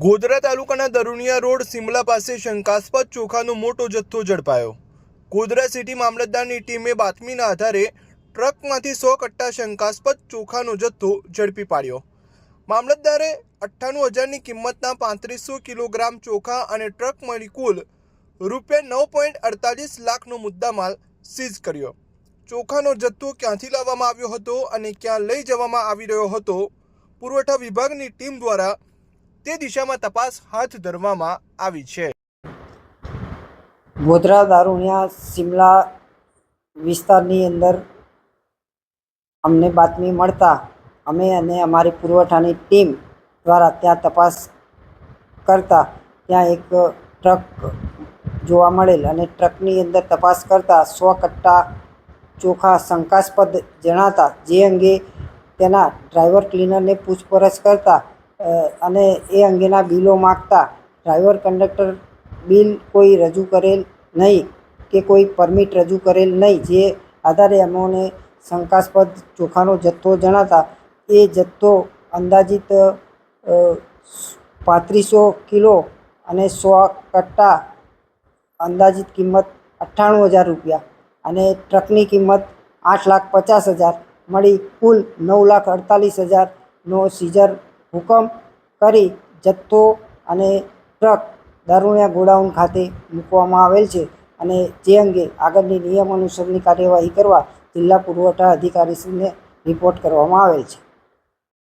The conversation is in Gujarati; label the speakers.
Speaker 1: ગોધરા તાલુકાના દરુણિયા રોડ સિમલા પાસે શંકાસ્પદ ચોખાનો મોટો જથ્થો ઝડપાયો। ગોધરા સિટી મામલતદારની ટીમે બાતમીના આધારે ટ્રકમાંથી 100 કટ્ટા શંકાસ્પદ ચોખાનો જથ્થો ઝડપી પાડ્યો। મામલતદારે 98,000ની કિંમતના 3500 કિલોગ્રામ ચોખા અને ટ્રક મળી કુલ ₹9.48 લાખનો મુદ્દામાલ સીઝ કર્યો। ચોખાનો જથ્થો ક્યાંથી લાવવામાં આવ્યો હતો અને ક્યાં લઈ જવામાં આવી રહ્યો હતો, પુરવઠા વિભાગની ટીમ દ્વારા તે દિશામાં તપાસ હાથ ધરવામાં આવી છે।
Speaker 2: ગોધરા દારૂણિયા સિમલા વિસ્તારની અંદર અમને બાતમી મળતા અમે અને અમારી પુરવઠાની ટીમ દ્વારા ત્યાં તપાસ કરતા ત્યાં એક ટ્રક જોવા મળેલ અને ટ્રકની અંદર તપાસ કરતા 100 કટ્ટા ચોખા શંકાસ્પદ જણાતા જે અંગે તેના ડ્રાઈવર ક્લીનરને પૂછપરછ કરતા અને એ અંગેના બિલો માગતા ડ્રાઈવર કંડક્ટર બિલ કોઈ રજૂ કરેલ નહીં કે કોઈ પરમિટ રજૂ કરેલ નહીં, જે આધારે અમોને શંકાસ્પદ ચોખાનો જથ્થો જણાતા એ જથ્થો અંદાજિત 3500 કિલો અને 100 કટ્ટા અંદાજિત કિંમત ₹98,000 અને ટ્રકની કિંમત 8,50,000 મળી કુલ ₹9,48,000નો સીઝર હુકમ કરી જથ્થો અને ટ્રક દારૂણિયા ગોડાઉન ખાતે મૂકવામાં આવેલ છે અને જે અંગે આગળની નિયમ અનુસારની કાર્યવાહી કરવા જિલ્લા પુરવઠા અધિકારીશ્રીને રિપોર્ટ કરવામાં આવેલ છે।